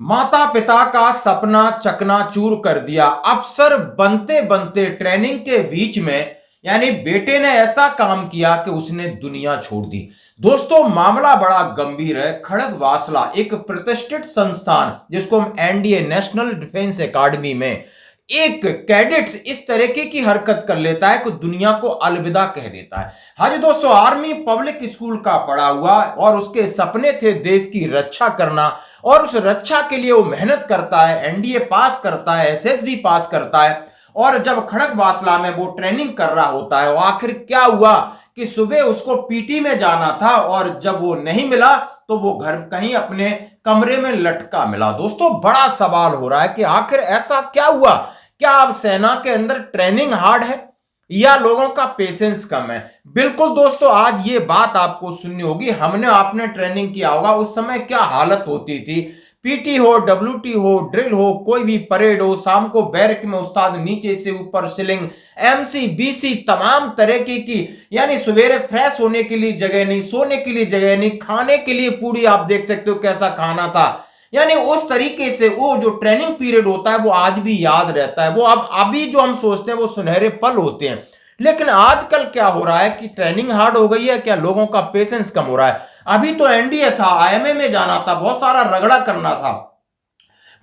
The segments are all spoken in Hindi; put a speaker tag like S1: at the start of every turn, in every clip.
S1: माता पिता का सपना चकनाचूर कर दिया। अफसर बनते बनते ट्रेनिंग के बीच में यानी बेटे ने ऐसा काम किया कि उसने दुनिया छोड़ दी। दोस्तों, मामला बड़ा गंभीर है। खड़गवासला एक प्रतिष्ठित संस्थान जिसको हम एनडीए नेशनल डिफेंस एकेडमी में एक कैडेट्स इस तरीके की हरकत कर लेता है कि दुनिया को अलविदा कह देता है। हाँ जी दोस्तों, आर्मी पब्लिक स्कूल का पढ़ा हुआ और उसके सपने थे देश की रक्षा करना, और उस रक्षा के लिए वो मेहनत करता है, एनडीए पास करता है, एसएसबी पास करता है। और जब खड़गवासला में वो ट्रेनिंग कर रहा होता है, वो आखिर क्या हुआ कि सुबह उसको पीटी में जाना था और जब वो नहीं मिला तो वो घर कहीं अपने कमरे में लटका मिला। दोस्तों, बड़ा सवाल हो रहा है कि आखिर ऐसा क्या हुआ? क्या अब सेना के अंदर ट्रेनिंग हार्ड है या लोगों का पेशेंस कम है? बिल्कुल दोस्तों, आज ये बात आपको सुननी होगी। हमने आपने ट्रेनिंग किया होगा, उस समय क्या हालत होती थी। पीटी हो, डब्ल्यूटी हो, ड्रिल हो, कोई भी परेड हो, शाम को बैरक में उस्ताद नीचे से ऊपर सीलिंग, एमसी बीसी तमाम तरह की यानी सवेरे फ्रेश होने के लिए जगह नहीं, सोने के लिए जगह नहीं, खाने के लिए पूरी आप देख सकते हो कैसा खाना था। यानी उस तरीके से वो जो ट्रेनिंग पीरियड होता है वो आज भी याद रहता है। वो अब अभी जो हम सोचते हैं वो सुनहरे पल होते हैं। लेकिन आजकल क्या हो रहा है कि ट्रेनिंग हार्ड हो गई है, क्या लोगों का पेशेंस कम हो रहा है? अभी तो एनडीए था, आईएमए में जाना था, बहुत सारा रगड़ा करना था,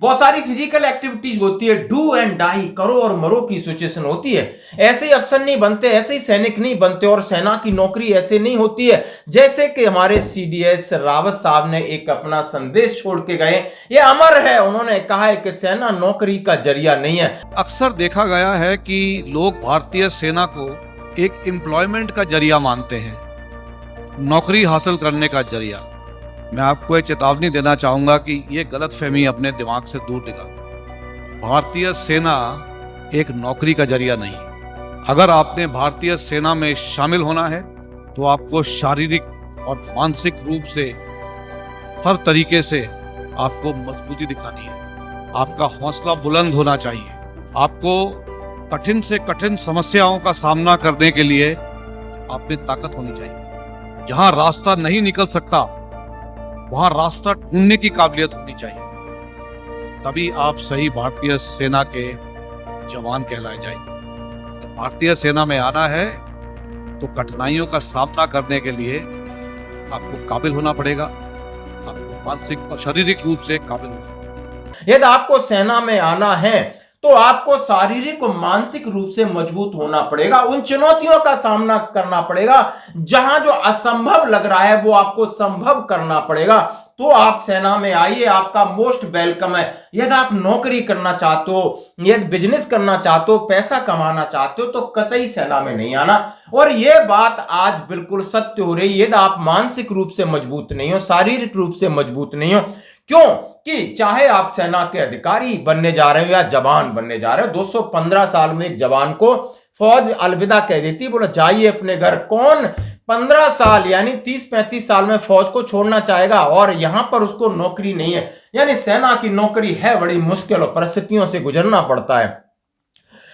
S1: बहुत सारी फिजिकल एक्टिविटीज होती है, डू एंड डाई, करो और मरो की सिचुएशन होती है। ऐसे ही अफसर नहीं बनते, ऐसे ही सैनिक नहीं बनते, और सेना की नौकरी ऐसे नहीं होती है जैसे कि हमारे सीडीएस रावत साहब ने एक अपना संदेश छोड़ के गए। ये अमर है, उन्होंने कहा है कि सेना नौकरी का जरिया नहीं है।
S2: अक्सर देखा गया है कि लोग भारतीय सेना को एक एम्प्लॉयमेंट का जरिया मानते हैं, नौकरी हासिल करने का जरिया। मैं आपको एक चेतावनी देना चाहूँगा कि ये गलतफहमी अपने दिमाग से दूर निकालें। भारतीय सेना एक नौकरी का जरिया नहीं। अगर आपने भारतीय सेना में शामिल होना है तो आपको शारीरिक और मानसिक रूप से हर तरीके से आपको मजबूती दिखानी है। आपका हौसला बुलंद होना चाहिए। आपको कठिन से कठिन समस्याओं का सामना करने के लिए आप में ताकत होनी चाहिए। जहां रास्ता नहीं निकल सकता वहां रास्ता ढूंढने की काबिलियत होनी चाहिए। तभी आप सही भारतीय सेना के जवान कहलाए जाएंगे। भारतीय सेना में आना है तो कठिनाइयों का सामना करने के लिए आपको काबिल होना पड़ेगा। आपको मानसिक और शारीरिक रूप से काबिल होना पड़ेगा।
S1: यदि आपको सेना में आना है तो आपको शारीरिक और मानसिक रूप से मजबूत होना पड़ेगा। उन चुनौतियों का सामना करना पड़ेगा। जहां जो असंभव लग रहा है वो आपको संभव करना पड़ेगा। तो आप सेना में आइए, आपका मोस्ट वेलकम है। यदि आप नौकरी करना चाहते हो, यदि बिजनेस करना चाहते हो, पैसा कमाना चाहते हो तो कतई सेना में नहीं आना। और यह बात आज बिल्कुल सत्य हो रही है। यदि आप मानसिक रूप से मजबूत नहीं हो, शारीरिक रूप से मजबूत नहीं हो, क्यों कि चाहे आप सेना के अधिकारी बनने जा रहे हो या जवान बनने जा रहे हो। 215 साल में एक जवान को फौज अलविदा कह देती, बोला जाइए अपने घर। कौन 15 साल यानी 30-35 साल में फौज को छोड़ना चाहेगा? और यहां पर उसको नौकरी नहीं है। यानी सेना की नौकरी है बड़ी मुश्किल और परिस्थितियों से गुजरना पड़ता है।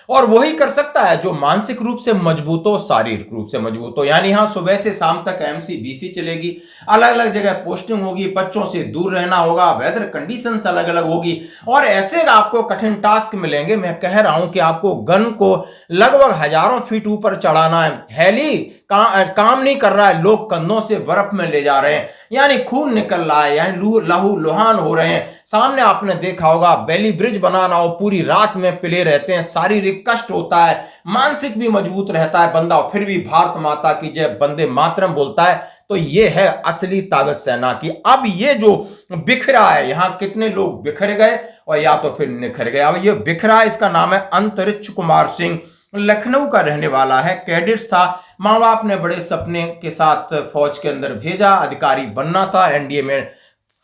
S1: और वही कर सकता है जो मानसिक रूप से मजबूत हो, शारीरिक रूप से मजबूत हो। यानी यहां सुबह से शाम तक एमसी बीसी चलेगी, अलग अलग जगह पोस्टिंग होगी, बच्चों से दूर रहना होगा, वेदर कंडीशंस अलग अलग होगी, और ऐसे आपको कठिन टास्क मिलेंगे। मैं कह रहा हूं कि आपको गन को लगभग हजारों फीट ऊपर चढ़ाना है। हेली काम नहीं कर रहा है, लोग कंधों से बर्फ में ले जा रहे हैं, यानी खून निकल रहा है, यानी लहू लुहान हो रहे हैं। सामने आपने देखा होगा बेली ब्रिज बनाना हो, पूरी रात में पिले रहते हैं, शारीरिक कष्ट होता है, मानसिक भी मजबूत रहता है बंदा, फिर भी भारत माता की जय, वंदे मातरम बोलता है। तो ये है असली ताकत सेना की। अब ये जो बिखरा है, यहां कितने लोग बिखर गए और या तो फिर निखर गए। अब ये बिखरा है, इसका नाम है अंतरिक्ष कुमार सिंह, लखनऊ का रहने वाला है, कैडेट्स था। माँ बाप ने बड़े सपने के साथ फौज के अंदर भेजा, अधिकारी बनना था। एनडीए में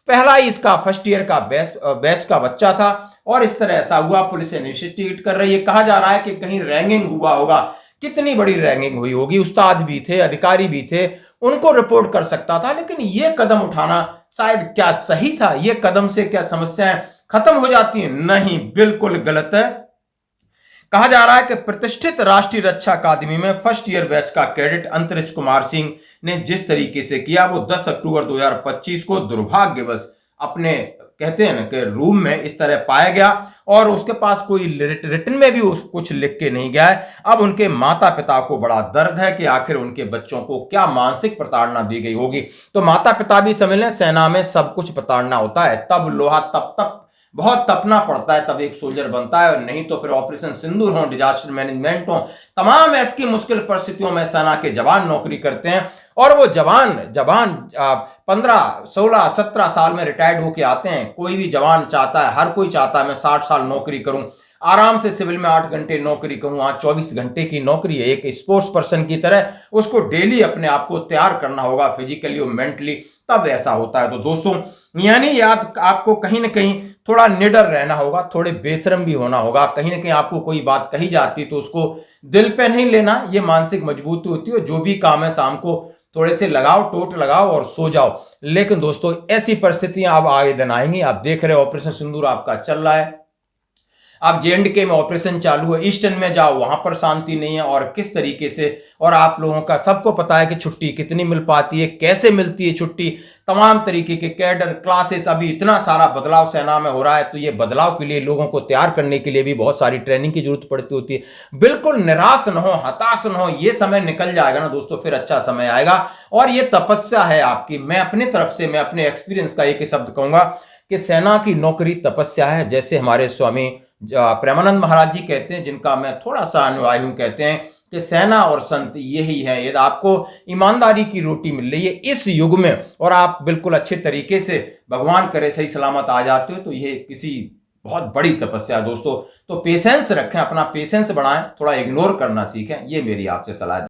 S1: पहला ही इसका फर्स्ट ईयर का बैच का बच्चा था, और इस तरह ऐसा हुआ। पुलिस इन्वेस्टिगेट कर रही है। कहा जा रहा है कि कहीं रैंगिंग हुआ होगा। कितनी बड़ी रैंगिंग हुई होगी? उस्ताद भी थे, अधिकारी भी थे, उनको रिपोर्ट कर सकता था। लेकिन यह कदम उठाना शायद क्या सही था? यह कदम से क्या समस्याएं खत्म हो जाती हैं? नहीं, बिल्कुल गलत है। कहा जा रहा है कि प्रतिष्ठित राष्ट्रीय रक्षा अकादमी में फर्स्ट ईयर बैच का कैडेट अंतरिक्ष कुमार सिंह ने जिस तरीके से किया, वो 10 अक्टूबर 2025 को दुर्भाग्यवश अपने कहते हैं ना कि रूम में इस तरह पाया गया और उसके पास कोई रिटन में भी उस कुछ लिख के नहीं गया है। अब उनके माता पिता को बड़ा दर्द है कि आखिर उनके बच्चों को क्या मानसिक प्रताड़ना दी गई होगी। तो माता पिता भी समझ लें, सेना में सब कुछ प्रताड़ना होता है, तब लोहा तप बहुत तपना पड़ता है, तब एक सोल्जर बनता है, और नहीं तो फिर ऑपरेशन सिंदूर हो, डिजास्टर मैनेजमेंट हो, तमाम ऐसी मुश्किल परिस्थितियों में सेना के जवान नौकरी करते हैं। और वो जवान 15, 16, 17 साल में रिटायर्ड होके आते हैं। कोई भी जवान चाहता है, हर कोई चाहता है मैं 60 साल नौकरी करूं, आराम से सिविल में 8 घंटे नौकरी करूं। आज 24 घंटे की नौकरी है। एक स्पोर्ट्स पर्सन की तरह उसको डेली अपने आप को तैयार करना होगा, फिजिकली और मेंटली, तब ऐसा होता है। तो दोस्तों, यानी आपको कहीं ना कहीं थोड़ा निडर रहना होगा, थोड़े बेशरम भी होना होगा। कहीं ना कहीं आपको कोई बात कही जाती तो उसको दिल पे नहीं लेना, ये मानसिक मजबूती होती है। जो भी काम है शाम को थोड़े से लगाओ, टोट लगाओ और सो जाओ। लेकिन दोस्तों, ऐसी परिस्थितियां अब आगे दिन आएंगी। आप देख रहे हो ऑपरेशन सिंदूर आपका चल रहा है, अब JNK में ऑपरेशन चालू है, ईस्टर्न में जाओ वहां पर शांति नहीं है, और किस तरीके से, और आप लोगों का सबको पता है कि छुट्टी कितनी मिल पाती है, कैसे मिलती है छुट्टी, तमाम तरीके के कैडर क्लासेस, अभी इतना सारा बदलाव सेना में हो रहा है। तो ये बदलाव के लिए लोगों को तैयार करने के लिए भी बहुत सारी ट्रेनिंग की जरूरत पड़ती होती है। बिल्कुल निराश न हो, हताश न हो, ये समय निकल जाएगा ना दोस्तों, फिर अच्छा समय आएगा। और ये तपस्या है आपकी। मैं अपनी तरफ से, मैं अपने एक्सपीरियंस का एक ही शब्द कहूंगा कि सेना की नौकरी तपस्या है। जैसे हमारे स्वामी प्रेमानंद महाराज जी कहते हैं, जिनका मैं थोड़ा सा अनुयायी हूं, कहते हैं कि सेना और संत यही है। यदि आपको ईमानदारी की रोटी मिल रही है इस युग में, और आप बिल्कुल अच्छे तरीके से, भगवान करे सही सलामत आ जाते हो, तो ये किसी बहुत बड़ी तपस्या है दोस्तों। तो पेशेंस रखें, अपना पेशेंस बढ़ाएं, थोड़ा इग्नोर करना सीखें, ये मेरी आपसे सलाह है।